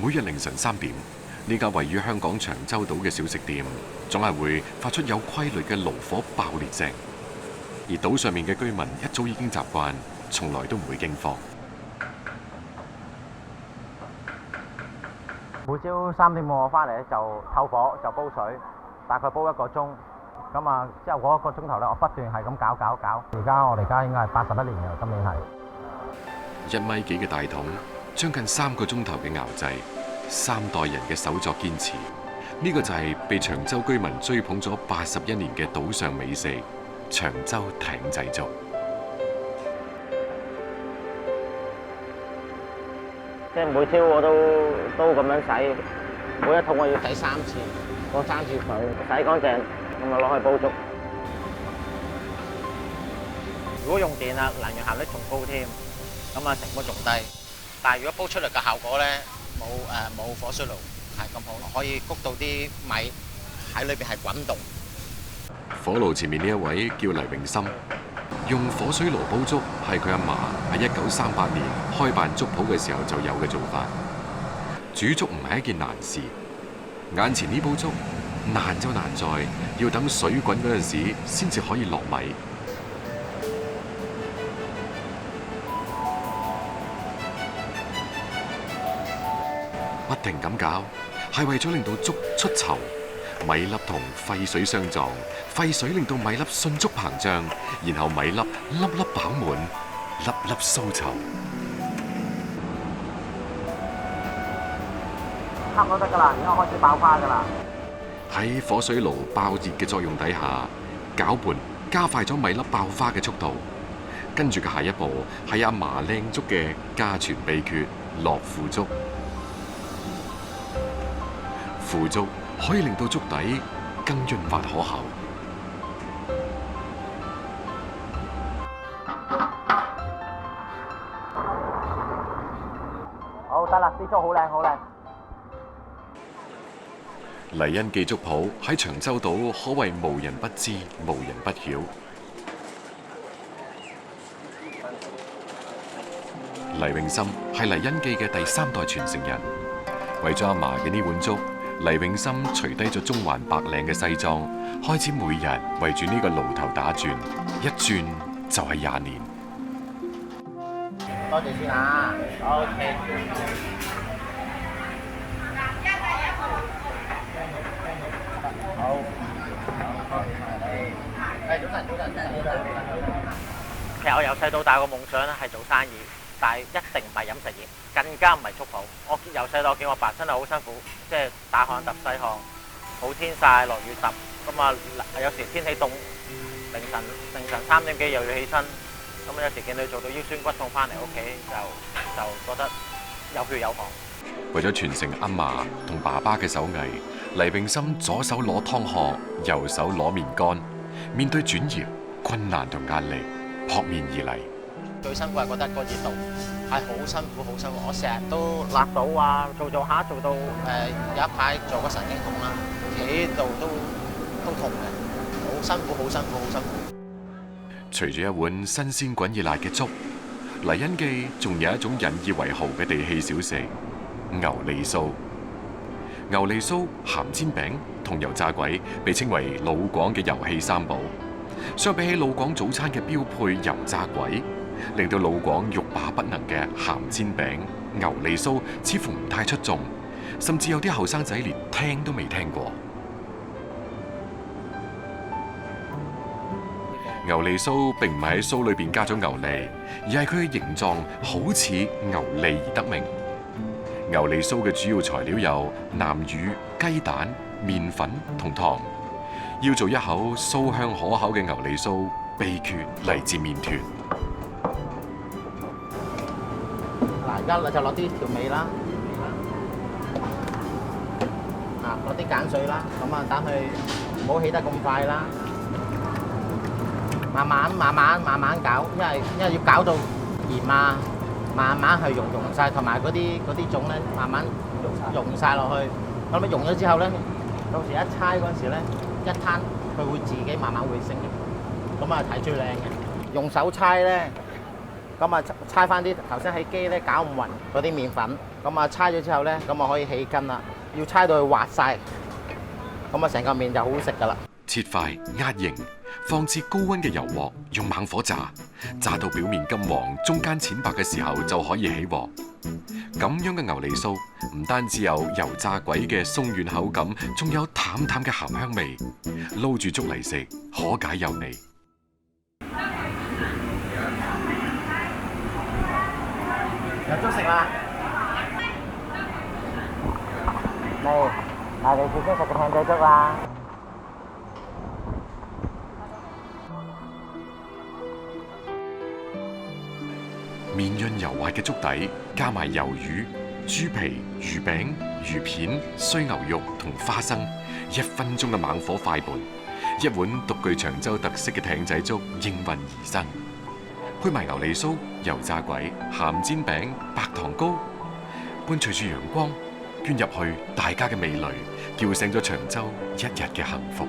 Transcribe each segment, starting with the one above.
每日凌晨3點，呢間位於香港長洲島嘅小食店，總係會發出有規律嘅爐火爆裂聲。而島上面嘅居民一早已經習慣，從來都唔會驚慌。每朝3點半我翻嚟咧就透火就煲水，大概煲1個鐘。咁啊，之後嗰1個鐘頭咧，我不斷係咁搞。我哋家應該係81年嘅，今年係1米幾嘅大桶，將近3個鐘頭嘅熬製，3代人嘅手作堅持，呢個就係被長洲居民追捧咗81年嘅島上美食——長洲艇仔粥。即係每朝我都咁樣洗，每一桶我要洗3次，我3次佢洗乾淨，咁我攞去煲粥。如果用電啊，能源效率仲高添，咁啊成本仲低。但係如果煲出嚟嘅效果咧，冇火水爐係咁好，可以谷到啲米喺裏邊係滾動。火爐前面呢一位叫黎永森，用火水爐煲粥係佢阿嫲喺1938年開辦粥鋪嘅時候就有嘅做法。煮粥唔係一件難事，眼前呢煲粥難就難在要等水滾嗰陣時先至可以落米。不停咁搞，係為咗令到粥出稠，米粒同沸水相撞，沸水令到米粒迅速膨脹，然後米粒粒粒飽滿，粒粒酥稠。差唔多得㗎啦，而家開始爆花㗎啦。喺火水爐爆熱嘅作用底下，攪拌加快咗米粒爆花嘅速度。跟住嘅下一步係阿嫲靚粥嘅家傳秘訣——落腐竹。腐竹可以令到粥底更潤滑可口。好得啦，啲粥好靚好靚。黎恩記粥鋪喺長洲島可謂無人不知、無人不曉。黎永森係黎恩記嘅第3代傳承人，為咗阿嫲嘅呢碗粥，黎永森除低咗中環白領嘅西裝，開始每日圍住呢個爐頭打轉，一轉就係20年。多謝先啊 ，OK。好。早晨。其實我由細到大個夢想咧係做生意，但係一定唔係飲食業，更加唔係粥鋪。我由細到我見我爸真係好辛苦，即係大汗揼細汗，好天曬落雨揼，咁啊有時天氣凍，凌晨3點幾又要起身，咁有時見佢做到腰酸骨痛翻嚟屋企，就覺得有血有汗。為咗傳承阿嫲同爸爸嘅手藝，黎永森左手攞湯殼，右手攞麵乾，面對轉業、困難同壓力，撲面而嚟。最辛苦係覺得個熱度係好辛苦，好辛苦。我成日都辣到啊，做下做到有一排做個神經痛啦，企喺度都痛嘅，好辛苦，好辛苦，好辛苦。除咗一碗新鮮滾熱辣嘅粥，黎恩記仲有一種引以為豪嘅地氣小食——牛脷酥。牛脷酥、鹹煎餅同油炸鬼被稱為老廣嘅遊戲三寶。相比起老廣早餐嘅標配油炸鬼，令到老廣欲罷不能嘅鹹煎餅、牛脷酥似乎唔太出眾，甚至有啲後生仔連聽都未聽過。牛脷酥並唔係喺酥裏邊加咗牛脷，而係佢嘅形狀好似牛脷而得名。牛脷酥嘅主要材料有南乳、雞蛋、麵粉同糖。要做一口酥香可口嘅牛脷酥，秘訣嚟自麵團。嗱，而家就落啲調味啦，落啲鹼水啦，咁啊等佢唔好起得咁快啦，慢慢搞，因為要搞到鹽啊，慢慢去溶晒，同埋嗰啲種咧，慢慢溶晒落去。咁樣溶咗之後咧，到時一猜嗰陣時咧，一攤佢會自己慢慢會升嘅，咁啊睇最靚嘅。用手猜咧，咁啊猜翻啲頭先喺機咧攪唔勻嗰啲麵粉，咁啊猜咗之後咧，咁啊可以起筋啦。要猜到佢滑晒，咁啊成個麵就好好食噶啦。切塊壓形，放置高溫嘅油鑊，用猛火炸，炸到表面金黃，中間淺白嘅時候就可以起鑊。咁樣嘅牛脷酥唔單止有油炸鬼嘅鬆軟口感，仲有淡淡嘅鹹香味，撈住粥嚟食，可解油膩。有粥食啦！嚟，我哋最中意食嘅艇仔粥啦！綿潤油滑嘅粥底，加埋魷魚、豬皮、魚餅、魚片、衰牛肉同花生，1分鐘嘅猛火快拌，一碗獨具長洲特色嘅艇仔粥應運而生。配埋牛脷酥、油炸鬼、鹹煎餅、白糖糕，伴隨住陽光捐入去大家嘅味蕾，叫醒咗長洲一日嘅幸福。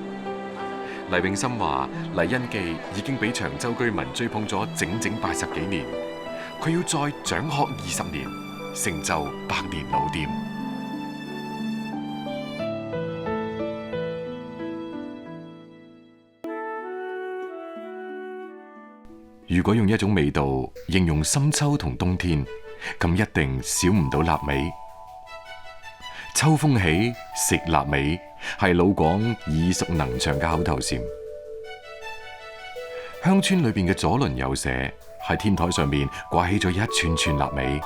黎永森話：黎恩記已經俾長洲居民追捧咗整整80幾年，佢要再掌學20年，成就100年老店。如果用一種味道形容深秋同冬天，咁一定少唔到臘味。秋風起，食臘味係老廣耳熟能詳嘅口頭禪。鄉村裏邊嘅左鄰右舍喺天台上面掛起咗一串串臘味，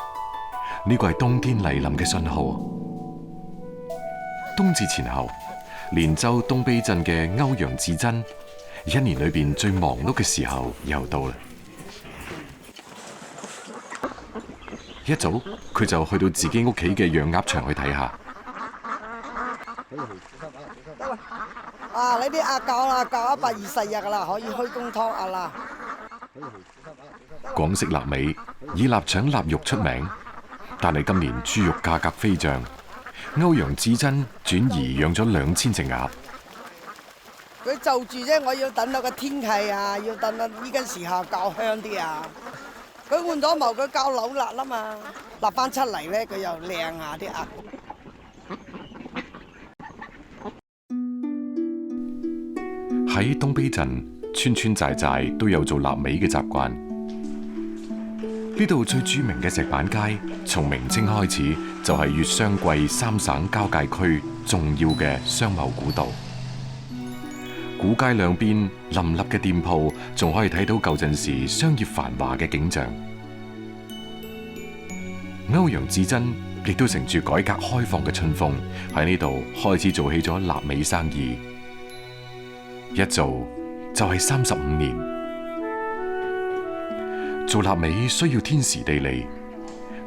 呢個係冬天嚟臨嘅信號。冬至前後，連州東埤鎮嘅歐陽志珍，一年裏邊最忙碌嘅時候又到啦。一早佢就去到自己屋企嘅養鴨場去睇下。得啦，啊！呢啲鴨夠啦，夠120日噶啦，可以開工劏鴨啦。廣式臘味以臘腸臘肉出名，但係今年豬肉價格飛漲，歐陽志珍轉移養咗2000隻鴨。佢就住啫，我要等到個天氣啊，要等到依家時候較香啲啊。佢換咗毛，佢較老辣啦嘛，辣翻出嚟咧，佢又靚下啲鴨。喺東埤鎮，村村寨寨都有做臘味嘅習慣。呢度最著名嘅石板街，從明清開始就係粵湘桂3省交界區重要嘅商貿古道。古街兩邊林立嘅店鋪，仲可以睇到舊陣時商業繁華嘅景象。歐陽志珍亦都乘住改革開放嘅春風，喺呢度開始做起咗臘味生意。一做就係35年。做臘味需要天時地利，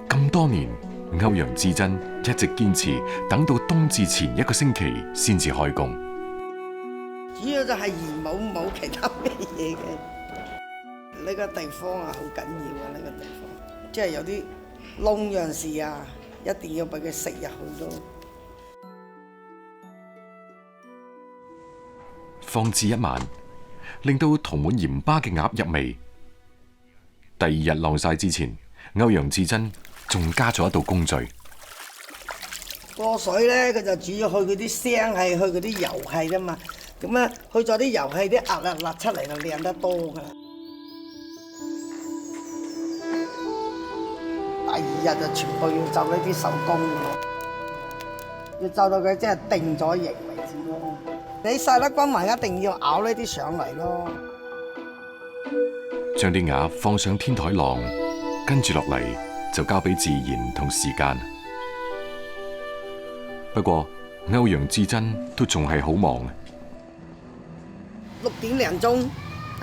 咁多年，歐陽志珍一直堅持等到冬至前1個星期先至開工。主要就係鹽，冇其他咩嘢嘅。呢個地方啊，好緊要啊！呢個地方，即係有啲聾人士啊，一定要俾佢食入去咯。放置1晚，令到塗滿鹽巴嘅鴨入味。第2日晾曬之前，歐陽志珍仲加咗一道工序。過水咧，佢就主要去嗰啲腥氣，去嗰啲油氣啫嘛。咁啊，去咗啲油氣，啲鴨辣出嚟就靚得多噶啦。第2日就全部要就呢啲手工咯，要就到佢即係定咗型為止咯。你曬得均勻，一定要咬呢啲上嚟咯。將啲鴨放上天台晾，跟住落嚟就交俾自然同時間。不過歐陽志珍都仲係好忙。6點零鐘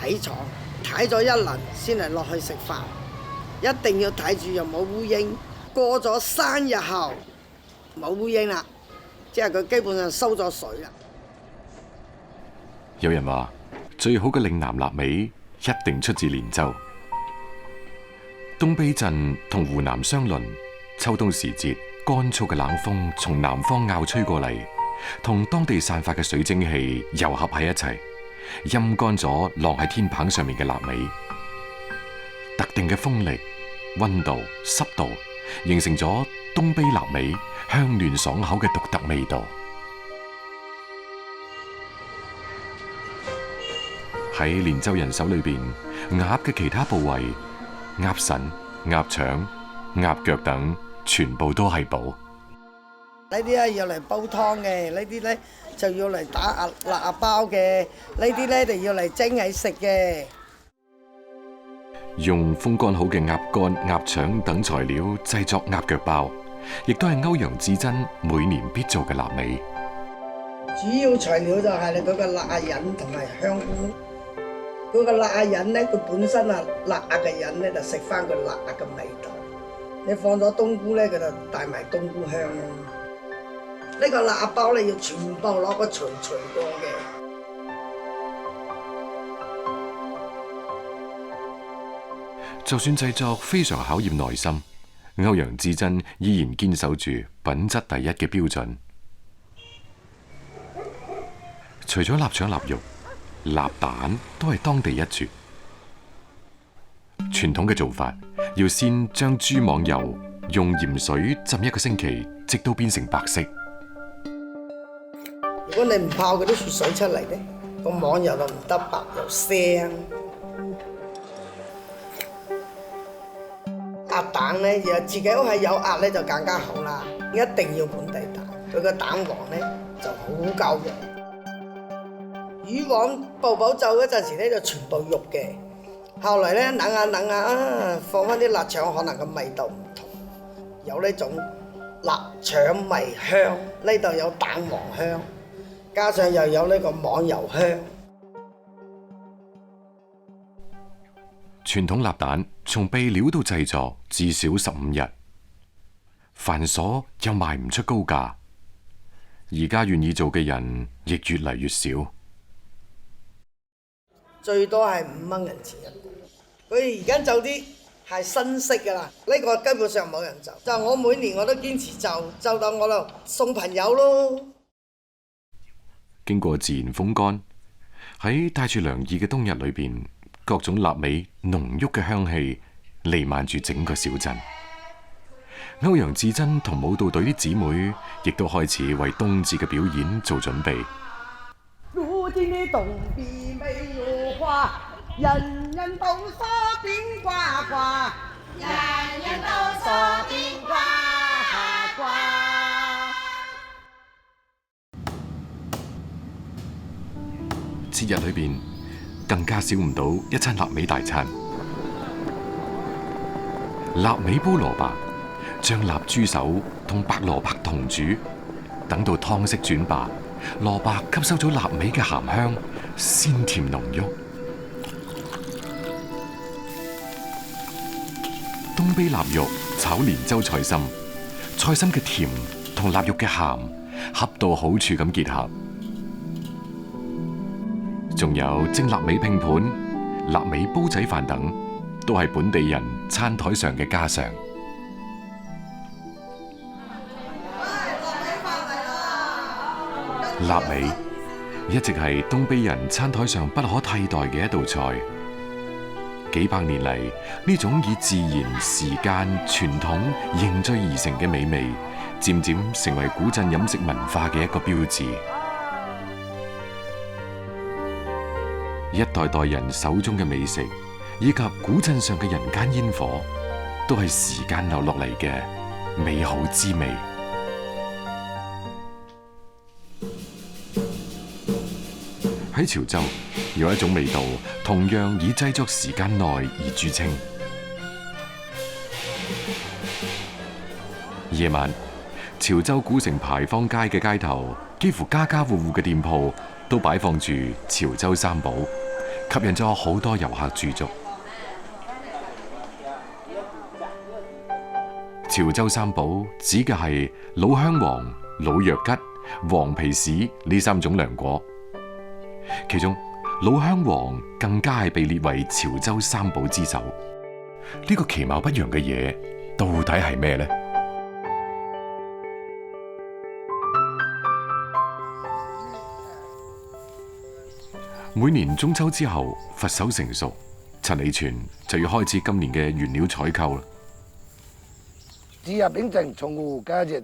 起床，睇咗一輪先嚟落去食飯，一定要睇住又冇烏蠅。過咗3日後冇烏蠅啦，即係佢基本上收咗水啦。有人話最好嘅嶺南臘味一定出自連州。東埤鎮同湖南相鄰，秋冬時節乾燥嘅冷風從南方拗吹過嚟，同當地散發嘅水蒸氣糅合喺一齊，陰乾咗晾喺天棚上面嘅臘味。特定嘅風力、溫度、濕度，形成咗東卑臘味香嫩爽口嘅獨特味道。喺連州人手裏邊，鴨嘅其他部位，鴨腎、鴨腸、鴨腳等，全部都係寶。呢啲咧要嚟煲湯嘅，呢啲咧就要嚟打辣鴨包嘅，呢啲咧就要嚟蒸起食嘅。用風乾好嘅鴨肝、鴨腸等材料製作鴨腳包，亦都係歐陽至珍每年必做嘅臘味。主要材料就係你嗰個辣仁同埋香菇。嗰個辣仁咧，佢本身啊辣嘅仁咧就食翻個辣嘅味道。你放咗冬菇咧，佢就帶埋冬菇香咯。呢個辣包咧要全部攞個錘過嘅。就算製作非常考驗耐心，歐陽至珍依然堅守住品質第一嘅標準。除咗臘腸、臘肉、臘蛋都係當地一絕。傳統嘅做法，要先將豬網油用鹽水浸1個星期，直到變成白色。如果你唔泡嗰啲血水出嚟咧，個網油就唔得白又腥。鴨蛋咧，若自己屋係有鴨咧就更加好啦，一定要本地蛋，佢個蛋黃咧就好夠嘅。魚黃步步做嗰陣時咧就全部肉嘅，後來咧冷下放翻啲臘腸，可能個味道唔同，有呢種臘腸味香，呢度有蛋黃香，加上又有呢個網油香。傳統臘蛋從備料到製作至少15日，繁瑣又賣唔出高價，而家願意做嘅人亦越嚟越少。最多係5蚊銀錢一個。佢而家做啲係新式㗎啦，呢個根本上冇人做。就我每年我都堅持做到我就送朋友咯。經過自然風乾，喺帶住涼意嘅冬日裏邊，各種臘味濃郁嘅香氣彌漫住整個小鎮。歐陽至珍同舞蹈隊啲姊妹亦都開始為冬至嘅表演做準備。如今的冬邊沒有花，人人都說冰呱呱，人人都說冰呱呱。節日裏邊更加少唔到一餐臘味大餐。臘味煲蘿蔔，將臘豬手同白蘿蔔同煮，等到湯色轉白，蘿蔔吸收咗臘味嘅鹹香，鮮甜濃郁。東卑臘肉炒連州菜心，菜心嘅甜同臘肉嘅鹹恰到好處咁結合。仲有蒸臘味拼盤、臘味煲仔飯等，都係本地人餐台上嘅家常。臘味一直係東卑人餐台上不可替代嘅一道菜。幾百年嚟，呢種以自然、時間、傳統凝聚而成嘅美味，漸漸成為古鎮飲食文化嘅一個標誌。一代代人手中嘅美食，以及古鎮上嘅人間煙火，都係時間留落嚟嘅美好滋味。喺潮州有一種味道，同樣以製作時間耐而著稱。夜晚，潮州古城牌坊街嘅街頭，幾乎家家戶戶嘅店鋪都擺放住潮州三寶，吸引咗好多遊客駐足。潮州三寶指嘅係老香黃、老藥桔、黃皮屎呢3種涼果，其中老香黃更加係被列為潮州三寶之首。呢個其貌不揚嘅嘢到底係咩呢？每年中秋之後，佛手成熟，陳利全就要開始今年嘅原料採購啦。只入邊正從湖家就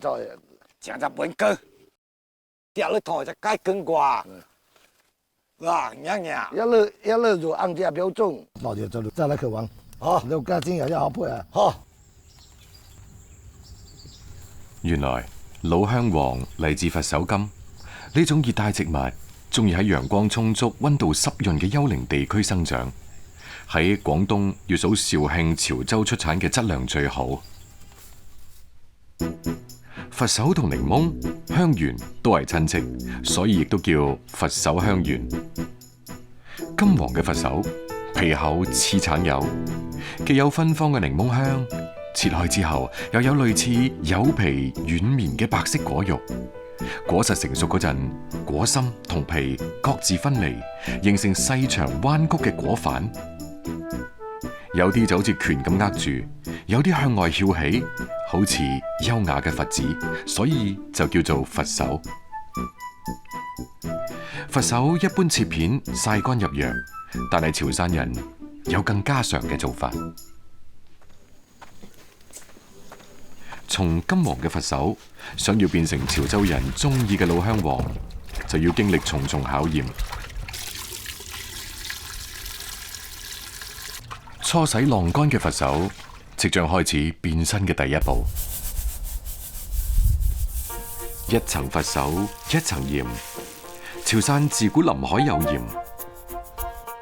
成日本根，掉咗台就雞根掛，哇一路就按價標準，老姐再來口王，好，六家精油一好配啊，好。原來老香黃嚟自佛手柑，呢種熱帶植物，中意喺陽光充足、溫度濕潤嘅丘陵地區生長。喺廣東要數肇慶、潮州出產嘅質量最好。佛手同檸檬、香櫞都係親戚，所以亦都叫佛手香櫞。金黃嘅佛手皮厚似橙柚，既有芬芳嘅檸檬香，切開之後又有類似柚皮軟綿嘅白色果肉。果實成熟嗰陣，果心同皮各自分離，形成細長彎曲嘅果瓣。有啲就好似拳咁握住，有啲向外翹起，好似優雅嘅佛子，所以就叫做佛手。佛手一般切片曬乾入藥，但係潮汕人有更家常嘅做法。從金黃嘅佛手，想要變成潮州人中意嘅老香黃，就要經歷重重考驗。初洗晾乾嘅佛手，即將開始變身嘅第一步。一層佛手，一層鹽。潮汕自古臨海有鹽，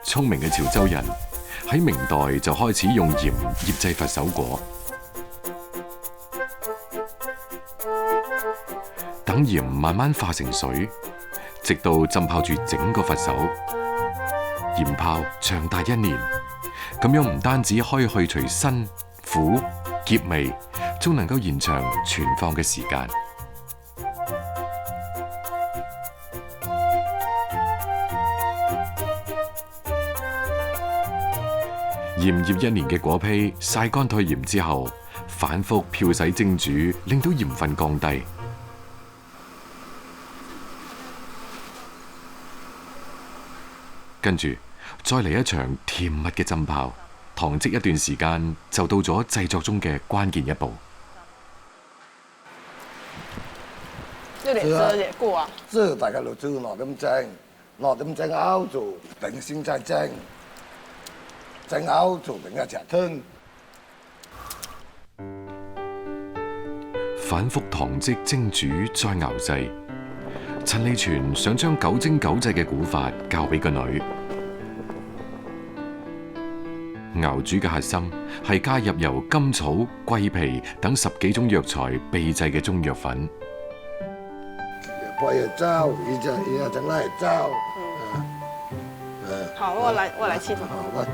聰明嘅潮州人喺明代就開始用鹽醃製佛手果。等鹽慢慢化成水，直到浸泡住整個佛手。鹽泡長達1年，咁樣唔單止可以去除辛、苦、澀味，仲能夠延長存放嘅時間。鹽醃1年嘅果皮曬乾退鹽之後，反覆漂洗蒸煮，令到鹽分降低。跟住再嚟一場甜蜜嘅浸泡，糖漬一段時間，就到咗製作中嘅關鍵一步。有點遮嘢過啊！這大家都知攞點蒸熬做定先再蒸，蒸熬做定一隻湯。反覆糖漬蒸煮再熬製。陳利全想將9蒸9製嘅古法教俾個女。熬煮嘅核心係加入由甘草、桂皮等10幾種藥材秘製嘅中藥粉。配藥糟，一陣整嚟糟。好，我來沏。好。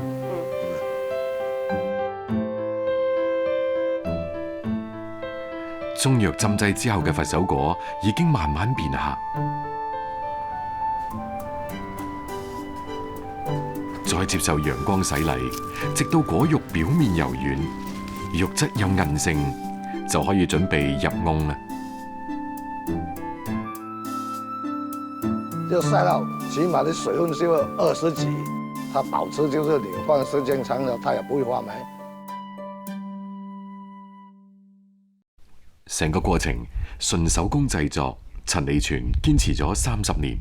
中藥浸製之後嘅佛手果已經慢慢變黑，再接受陽光洗禮，直到果肉表面柔軟，肉質有韌性，就可以準備入甕啦。要曬到起碼啲水分是20幾，它保持就是你放時間長了，它也不會發霉。成個過程純手工製作，陳利全堅持咗30年。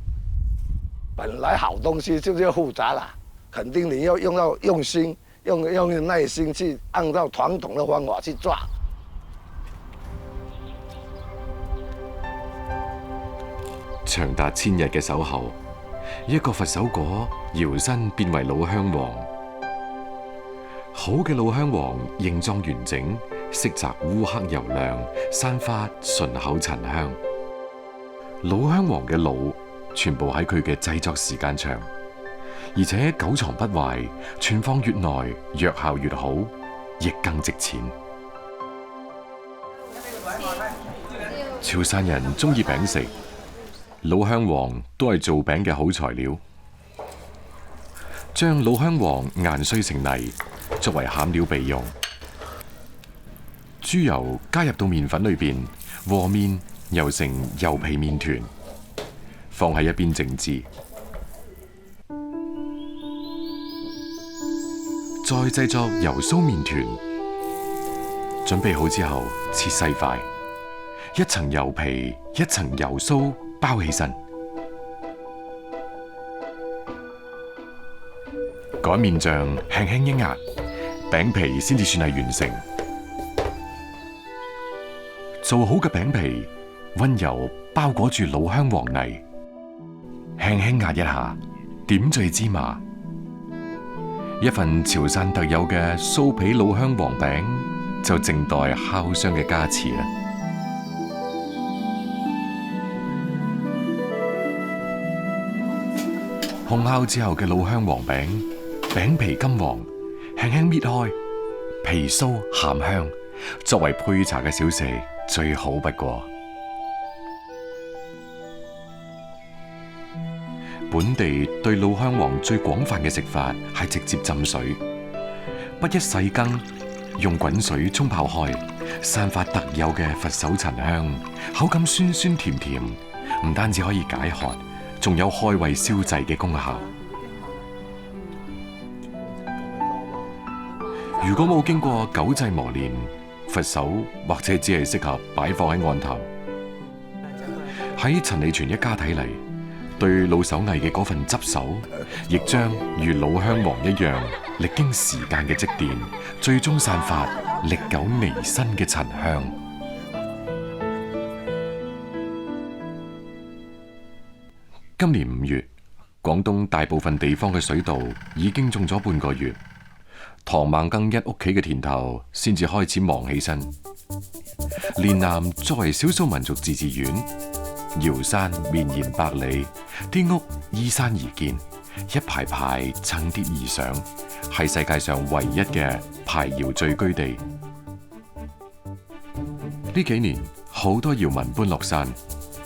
本來好東西就是複雜啦，肯定你要用心，用耐心去按照傳統的方法去抓。長達1000日嘅守候，一個佛手果搖身變為老香黃。好嘅老香黃形狀完整，色澤烏黑油亮，散發順口陳香。老香黃嘅老，全部喺佢嘅製作時間長，而且久藏不壞，存放越耐，藥效越好，亦更值錢。潮汕人中意餅食，老香黃都係做餅嘅好材料。將老香黃研碎成泥，作為餡料備用。豬油加入到麵粉裏邊，和面揉成油皮麵團，放喺一邊靜置。再製作油酥麵團。準備好之後，切細塊，一層油皮，一層油酥包起身。擀麵杖輕輕一壓，餅皮先至算係完成。做好嘅餅皮，溫柔包裹住老香黃泥，輕輕壓一下，點綴芝麻。一份潮汕特有嘅酥皮老香黃餅，就靜待烤箱嘅加持啦。烘烤之後嘅老香黃餅，餅皮金黃，輕輕搣開，皮酥鹹香，作為配茶嘅小食最好不過。本地對老香黃最廣泛嘅食法係直接浸水，不一細羹，用滾水沖泡開，散發特有嘅佛手陳香，口感酸酸甜甜，唔單止可以解渴，仲有開胃消滯嘅功效。如果冇經過9製磨練，佛手或者只係適合擺放喺案頭。喺陳利全一家睇嚟，對老手藝嘅嗰份執手，亦將如老香黃一樣，歷經時間嘅積澱，最終散發歷久彌新嘅陳香。今年5月，廣東大部分地方嘅水稻已經種咗半個月，唐孟更一屋企嘅田頭先至開始忙起身。連南作為少數民族自治縣，瑤山綿延百里，啲屋依山而建，一排排層疊而上，係世界上唯一嘅排瑤聚居地。呢幾年好多瑤民搬落山，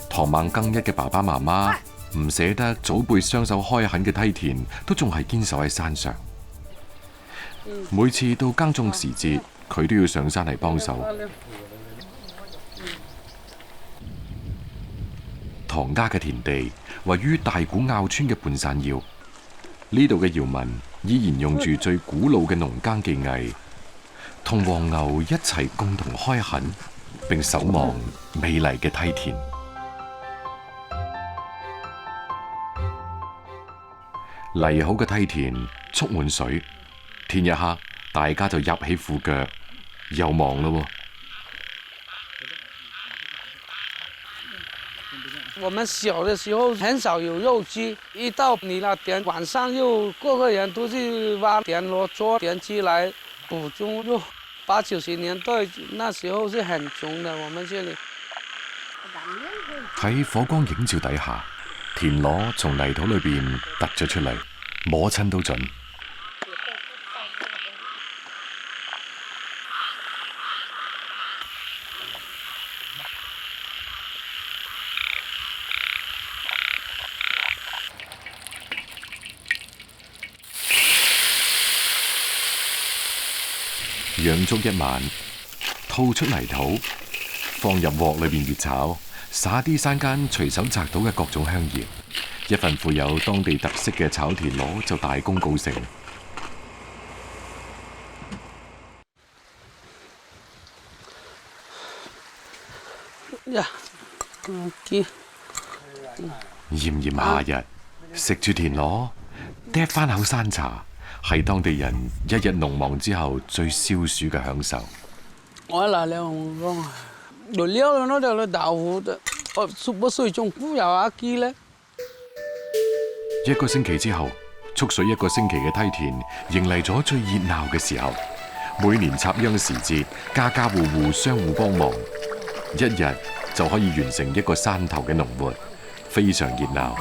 唐孟更一嘅爸爸媽媽唔捨得祖輩雙手開墾嘅梯田，都仲係堅守喺山上。每次到耕種時節，佢都要上山嚟幫手。唐家嘅田地位於大古坳村嘅半山腰，呢度嘅瑤民依然用住最古老嘅農耕技藝，同黃牛一齊共同開墾，並守望美麗嘅梯田。犁好嘅梯田蓄滿水，天一黑，大家就入起褲腳，又忙咯。我們小的時候很少有肉機，一到你那點晚上又個個人都去挖田螺做田雞來捕種肉。80、90年代那時候是很窮的，我們這裡。喺火光映照底下，田螺從泥土裏邊突咗出嚟，摸親都準。養足一晚，吐出泥土，放入鑊裏邊熱炒，撒啲山間隨手摘到嘅各種香葉，一份富有當地特色嘅炒田螺就大功告成。呀，炎炎夏日，食住田螺，嗒翻口山茶，係當地人一日農忙之後最消暑嘅享受。我嚟了，我講，料嗰條豆腐，我熟不熟仲菇油阿基咧。1個星期之後，蓄水1個星期嘅梯田迎嚟咗最熱鬧嘅時候。每年插秧時節，家家戶戶相互幫忙，一日就可以完成一個山頭嘅農活，非常熱鬧。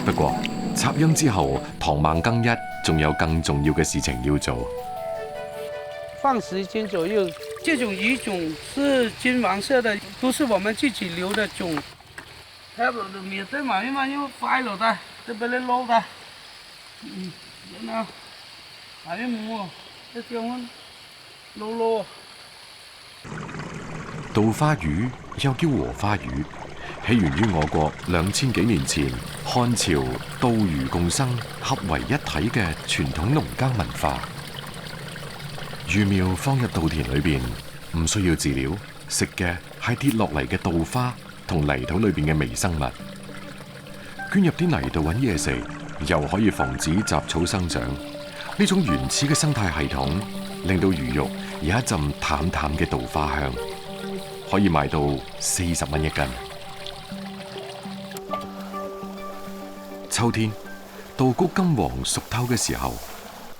不過插秧之後，唐孟更一仲有更重要嘅事情要做。放10斤左右，這種魚種是金黃色的，都是我們自己留的種。睇落就面對埋嘛，要快落的，都俾你撈的。然後下邊冇，一條蚊撈。稻花魚又叫禾花魚，起源於我國2000幾年前漢朝稻漁共生、合為一體嘅傳統農耕文化。魚苗放入稻田裏邊，唔需要飼料，食嘅係跌落嚟嘅稻花同泥土裏邊嘅微生物。捐入啲泥度揾嘢食，又可以防止雜草生長。呢種原始嘅生態系統，令到魚肉有一陣淡淡嘅稻花香，可以賣到40蚊一斤。秋天，稻谷金黃熟透嘅時候，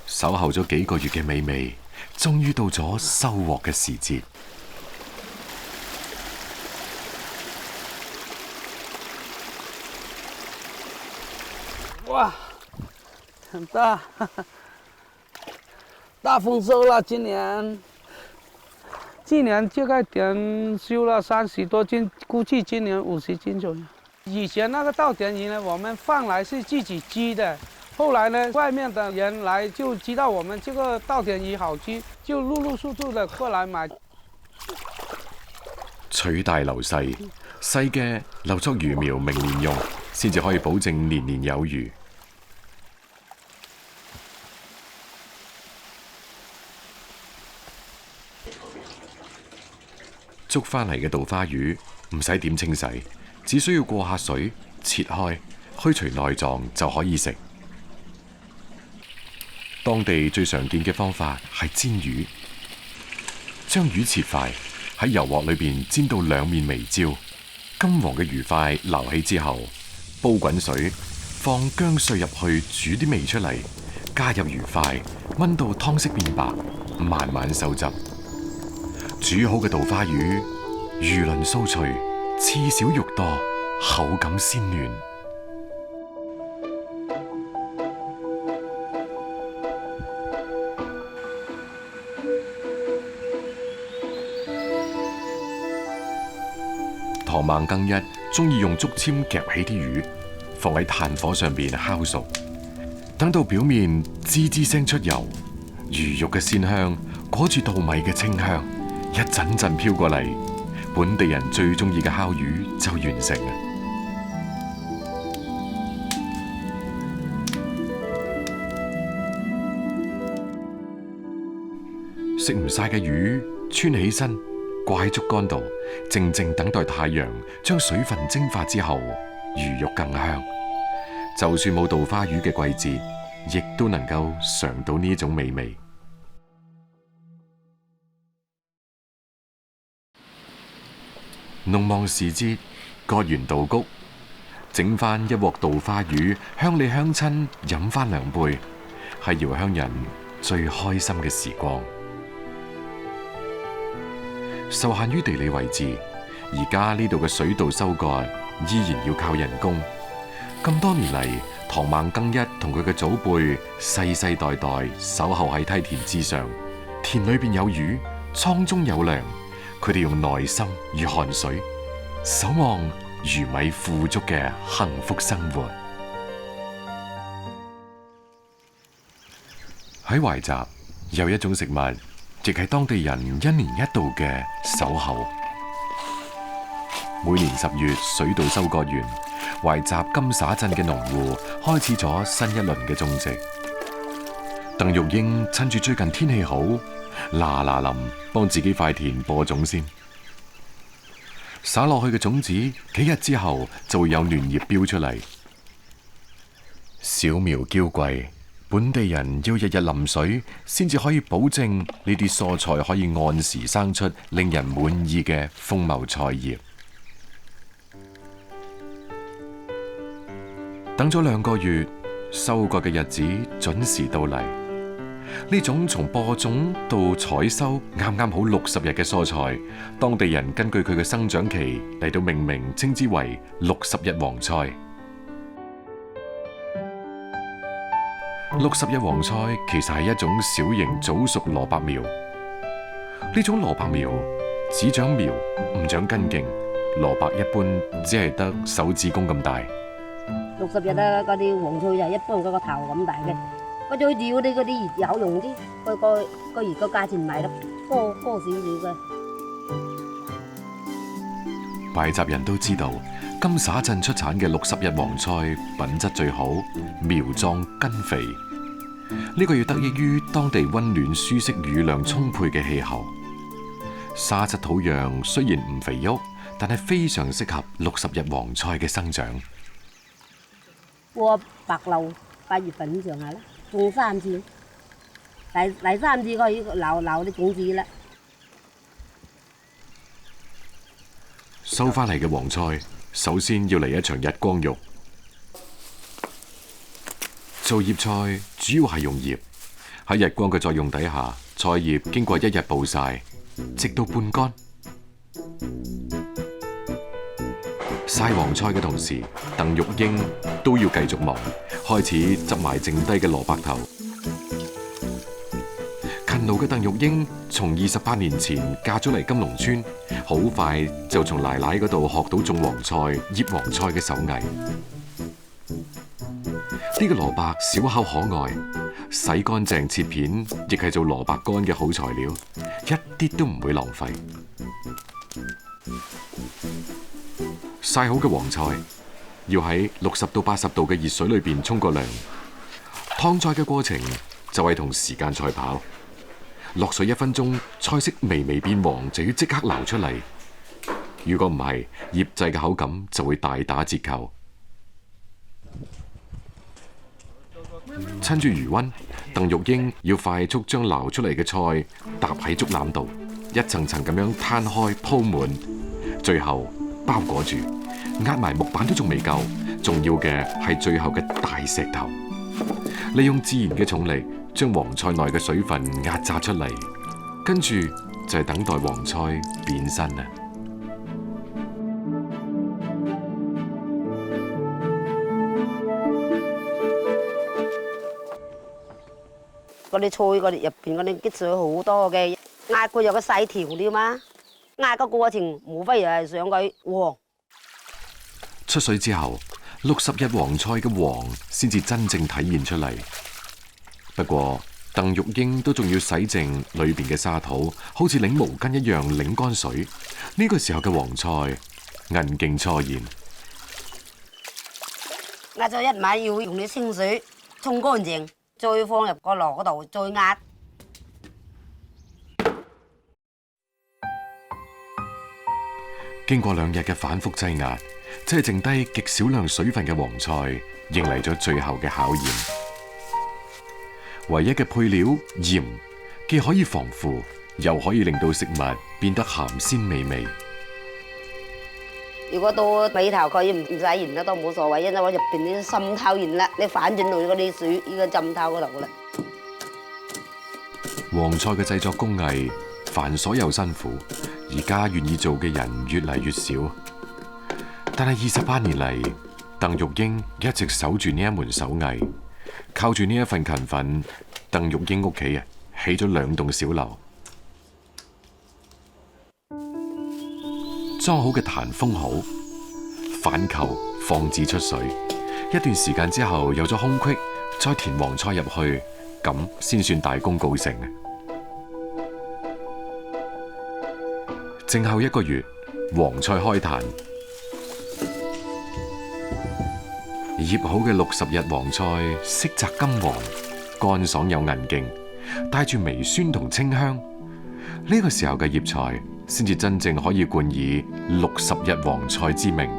守候咗幾個月嘅美味，終於到咗收穫嘅時節。哇，很大，大豐收了！今年大概點收了30多斤，估計今年50斤左右。以前那個稻田魚呢，我們放來是自己織的，後來呢，外面的人來就知道我們這個稻田魚好織，就陸續的過來買。取大流細，細嘅留作魚苗明年用，先至可以保證年年有餘。捉返嚟嘅稻花魚唔使點清洗，只需要過下水，切開，去除內臟就可以食。當地最常見嘅方法係煎魚，將魚切塊，喺油鑊裏邊煎到兩面微焦，金黃嘅魚塊撈起之後，煲滾水，放薑碎入去煮啲味出嚟，加入魚塊，炆到湯色變白，慢慢收汁。煮好嘅稻花魚，魚鱗酥脆，刺少肉多，口感鮮嫩。唐孟更一中意用竹籤夾起啲魚，放喺炭火上邊烤熟，等到表面滋滋聲出油，魚肉嘅鮮香裹住稻米嘅清香，一陣陣飄過嚟，本地人最中意嘅烤魚就完成啦。食唔晒嘅魚穿起身，掛喺竹竿度，靜靜等待太陽將水分蒸發之後，魚肉更香。就算冇稻花魚嘅季節，亦都能夠嘗到呢種美味。農忙時節，割完稻谷，整翻一鑊稻花魚，鄉里鄉親飲翻兩杯，係遙鄉人最開心嘅時光。受限於地理位置，而家呢度嘅水稻收割依然要靠人工。咁多年嚟，唐孟更一同佢嘅祖輩世世代代守候喺梯田之上，田裏邊有魚，倉中有糧。佢哋用耐心與汗水，守望魚米富足嘅幸福生活。喺懷集有一種食物，亦係當地人一年一度嘅守候。每年10月水稻收割完，懷集金沙鎮嘅農戶開始咗新一輪嘅種植。鄧玉英趁住最近天氣好，嗱嗱臨幫自己塊田播種先。撒落去嘅種子幾日之後就會有嫩葉飆出嚟。小苗嬌貴，本地人要日日淋水，先至可以保證呢啲蔬菜可以按時生出令人滿意嘅豐茂菜葉。等咗2個月，收割嘅日子準時到嚟。呢種從播種到採收啱啱好60日嘅蔬菜，當地人根據佢嘅生長期嚟到命名，稱之為60日黃菜。60日黃菜其實係一種小型早熟蘿蔔苗。呢種蘿蔔苗只長苗唔長根莖，蘿蔔一般只係得手指公咁大。60日啦，嗰啲黃菜就一般嗰個頭咁大嘅。嗰最要啲嗰啲葉有用啲，個葉個價錢唔係咯，高少少嘅。拜習人都知道，金沙鎮出產嘅60日黃菜品質最好，苗壯根肥。呢個要得益於當地溫暖舒適、雨量充沛嘅氣候。沙質土壤雖然唔肥沃，但係非常適合60日黃菜嘅生長。過白露8月份咁上下啦，種3次，第3次可以留啲種子啦。收翻嚟嘅黃菜，首先要嚟一場日光浴。做葉菜主要係用葉，喺日光嘅作用底下，菜葉經過1日暴曬，直到半乾。曬黃菜嘅同時，鄧玉英都要繼續忙，開始執埋剩低嘅蘿蔔頭。勤勞嘅鄧玉英從28年前嫁咗嚟金龍村，好快就從奶奶嗰度學到種黃菜、醃黃菜嘅手藝。呢個蘿蔔小巧可愛，洗乾淨切片，亦係做蘿蔔乾嘅好材料，一啲都唔會浪費。曬好嘅黃菜要喺60到80度嘅熱水裏邊沖個涼。燙菜嘅過程就係同時間賽跑，落水1分鐘，菜色微微變黃就要即刻撈出嚟。如果唔係，醃製嘅口感就會大打折扣。趁住餘溫，鄧玉英要快速將撈出嚟嘅菜搭喺竹籃度，一層層咁樣攤開鋪滿，最後包裹住，壓埋木板都仲未夠，重要嘅係最後嘅大石頭。利用自然嘅重力，將黃菜內嘅水分壓榨出嚟，跟住就係等待黃菜變身啦。嗰啲菜嗰啲入邊嗰啲積水好多嘅，壓佢有個細條料嘛，壓個過程無非又係想佢黃。出水之後，60日黃菜嘅黃先至真正體現出嚟。不過鄧玉英都仲要洗淨裏邊嘅沙土，好似擰毛巾一樣擰乾水。呢個時候嘅黃菜銀勁初現。壓咗一晚要用啲清水沖乾淨，再放入個籮嗰度再壓。經過2日嘅反覆擠壓，即係剩低極少量水分嘅黃菜，迎嚟咗最後嘅考驗。唯一嘅配料鹽，既可以防腐，又可以令到食物變得鹹鮮美味。如果到尾頭佢唔使鹽啦，都冇所謂，因為我入邊啲滲透完啦，你反轉到嗰啲水呢個浸透嗰度啦。黃菜嘅製作工藝繁瑣又辛苦，而家願意做嘅人越嚟越少。但係28年嚟，鄧玉英一直守住呢一門手藝，靠住呢一份勤奮，鄧玉英屋企起咗2棟小樓。裝好嘅壇封好，反扣放置出水，一段時間之後有咗空隙，再填黃菜入去，咁先算大功告成。靜候1個月，黃菜開壇。醃好嘅60日黃菜色澤金黃，乾爽有韌勁，帶住微酸同清香。呢個時候嘅醃菜先至真正可以冠以60日黃菜之名。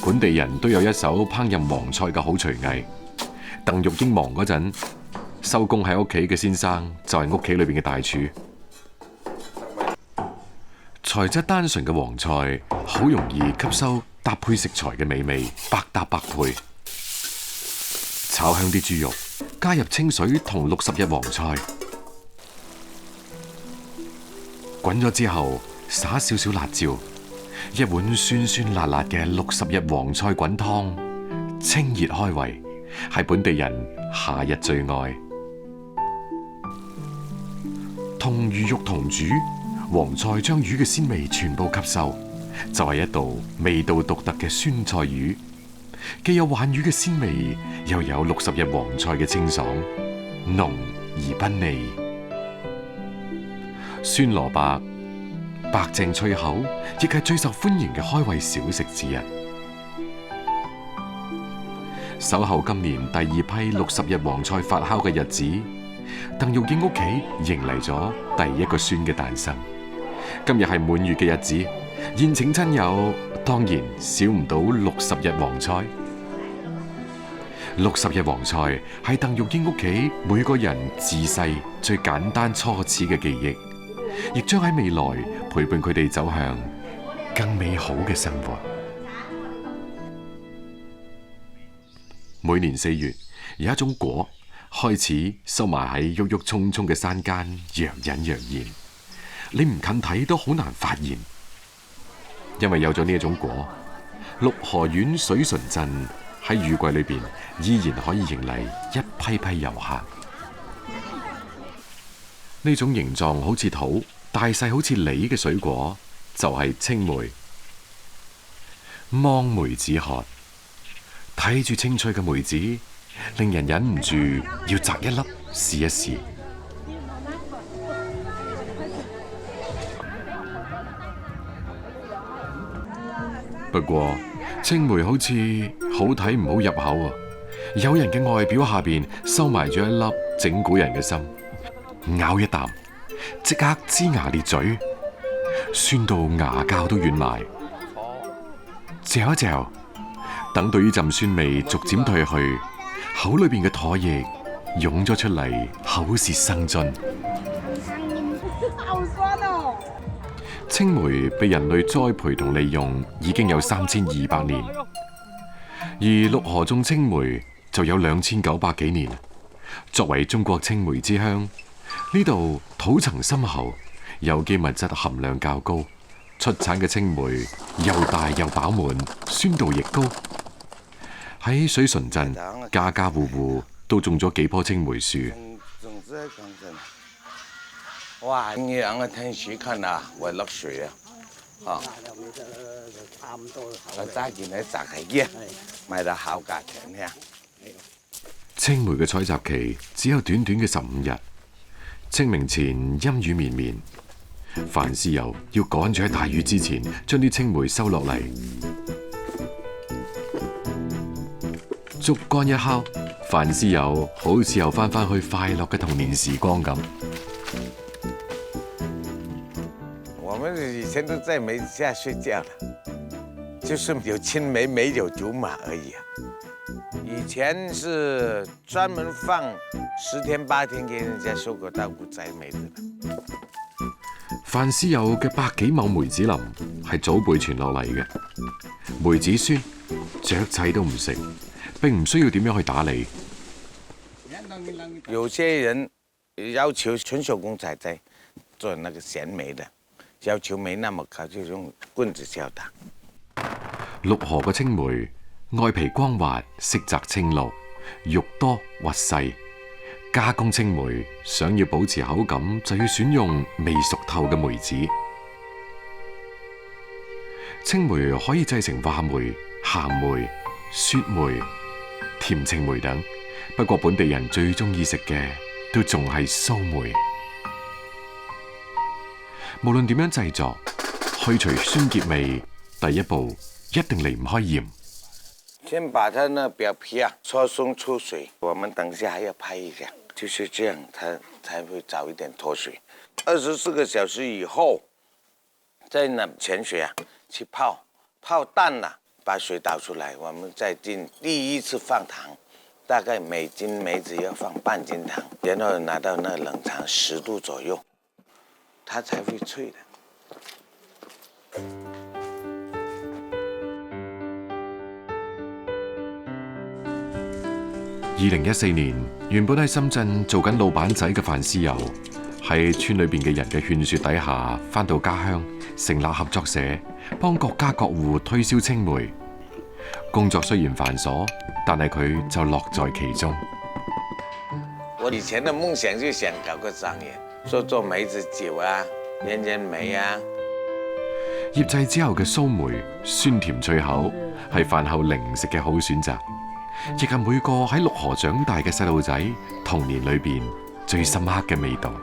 本地人都有一手烹飪黃菜嘅好廚藝。鄧玉英忙嗰陣，收工喺屋企嘅先生就係屋企裏邊嘅大廚。材質單純嘅黃菜好容易吸收搭配食材嘅美味，百搭百配。炒香啲豬肉，加入清水同60日黃菜，滾咗之後灑少少辣椒，一碗酸酸辣辣嘅60日黃菜滾湯，清熱開胃，係本地人夏日最愛。同魚肉同煮，黃菜將魚嘅鮮味全部吸收，就係一道味道獨特嘅酸菜魚，既有鯇魚嘅鮮味，又有60日黃菜嘅清爽，濃而不膩。酸蘿蔔、白淨脆口，亦係最受歡迎嘅開胃小食之一。守候今年第2批60日黃菜發酵嘅日子，鄧玉英屋企迎嚟咗第一個孫嘅誕生。今日係滿月嘅日子，宴請親友當然少唔到60日黃菜。60日黃菜係鄧玉英屋企每個人自細最簡單初始嘅記憶，亦將喺未來陪伴佢哋走向更美好嘅生活。每年4月，有一種果開始收埋喺鬱鬱蔥蔥嘅山間，若隱若現，你唔近睇都好難發現。因為有咗呢一種果，六河縣水純鎮喺雨季裏邊依然可以迎嚟一批批遊客。呢種形狀好似桃、大細好似梨嘅水果，就係青梅。望梅止渴，睇住青翠嘅梅子，令人忍唔住要摘一粒試一試。不過青梅好似好睇唔好入口啊！誘人嘅外表下邊收埋咗一粒整蠱人嘅心，咬一啖即刻齜牙咧嘴，酸到牙膠都軟埋。嚼一嚼，等到呢陣酸味逐漸退去，口裏邊嘅唾液湧咗出嚟，口舌生津。好酸哦！青梅被人類栽培同利用已經有3200年，而六河種青梅就有2900幾年。作為中國青梅之鄉，呢度土層深厚，有機物質含量較高，出產嘅青梅又大又飽滿，酸度亦高。喺水純鎮，家家戶戶都種咗幾棵青梅樹。哇！你兩個睇書看啊，會落水啊！我揸件喺摘係嘅，賣到好價錢嘅。青梅嘅採集期只有短短嘅15日，清明前陰雨綿綿，范師友要趕住喺大雨之前將啲青梅收落嚟。竹竿一敲，范師友好似又翻返去快樂嘅童年時光咁。我們以前都在梅子下睡覺了，就是有青梅沒有竹馬而已。以前是專門放10天8天給人家收割稻谷摘梅子的。范師友嘅100幾畝梅子林係祖輩傳落嚟嘅，梅子酸，雀仔都唔食，並唔需要點樣去打理。有些人要求純手工採摘，做那個鹹梅的，要求沒那麼高，就用棍子敲打。六河嘅青梅，外皮光滑，色澤青綠，肉多核細。加工青梅想要保持口感，就要選用未熟透嘅梅子。青梅可以製成話梅、鹹梅、雪梅、甜青梅等，不過本地人最中意食嘅都仲係蘇梅。無論點樣製作，去除酸澀味，第一步一定離唔開鹽。先把它那表皮啊搓鬆出水，我們等下還要拍一下，就是這樣，它才會早一點脫水。24個小時以後，再拿泉水啊去泡，泡淡了，把水倒出來，我們再進第一次放糖，大概每斤梅子要放半斤糖，然後拿到那冷藏10度左右，它才會脆的。2014年，原本喺深圳做緊老闆仔嘅范師友，喺村裏邊嘅人嘅勸說底下，返到家鄉成立合作社，幫各家各戶推銷青梅。工作雖然繁瑣，但係佢就樂在其中。我以前的夢想就想搞個商業，做梅子酒啊、人參梅啊。醃製之後嘅蘇梅，酸甜脆口，係飯後零食嘅好選擇。亦係每個喺六河長大嘅細路仔童年裏邊最深刻嘅味道。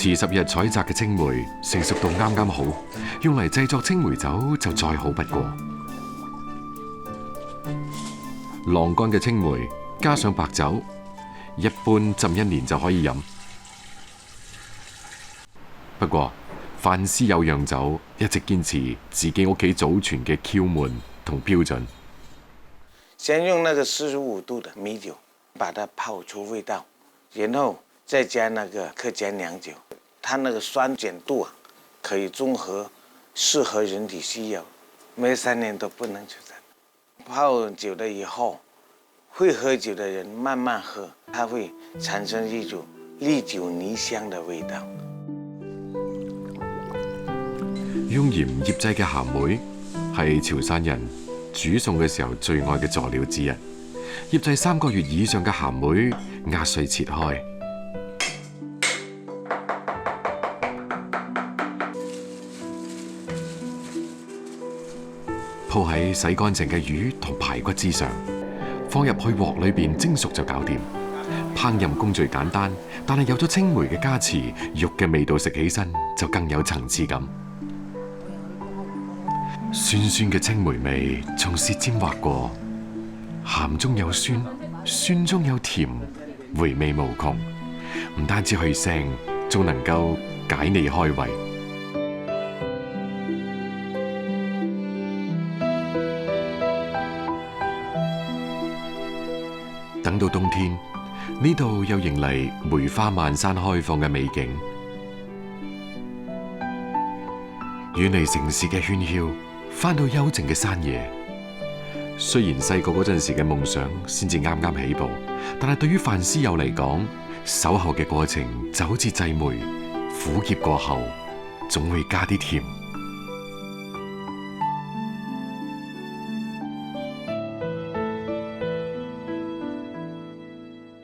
遲10日採摘嘅青梅成熟到啱啱好，用嚟製作青梅酒就再好不過。晾乾嘅青梅加上白酒，一般浸1年就可以飲。不過范思有釀酒一直堅持自己屋企祖傳嘅竅門同標準。先用那個45度的米酒把它泡出味道，然後再加那個客家釀酒，它那個酸鹼度啊可以綜合，適合人體需要，每3年都不能出產。泡久了以後，會喝酒的人慢慢喝，它會產生一種歷久彌香的味道。用鹽醃製嘅鹹梅係潮汕人煮餸嘅時候最愛嘅佐料之一。醃製3個月以上嘅鹹梅壓碎切開，鋪喺洗乾淨嘅魚同排骨之上，放入去鑊裏邊蒸熟就搞掂。烹飪工序簡單，但係有咗青梅嘅加持，肉嘅味道食起身就更有層次感。酸酸嘅青梅味從舌尖劃過，鹹中有酸，酸中有甜，回味無窮。唔單止去腥，仲能夠解膩開胃。等到冬天，呢度又迎嚟梅花漫山開放嘅美景，遠離城市嘅喧囂，返到幽靜嘅山野。雖然細個嗰陣時嘅夢想先至啱啱起步，但係對於范思友嚟講，守候嘅過程就好似製梅，苦澀過後總會加啲甜。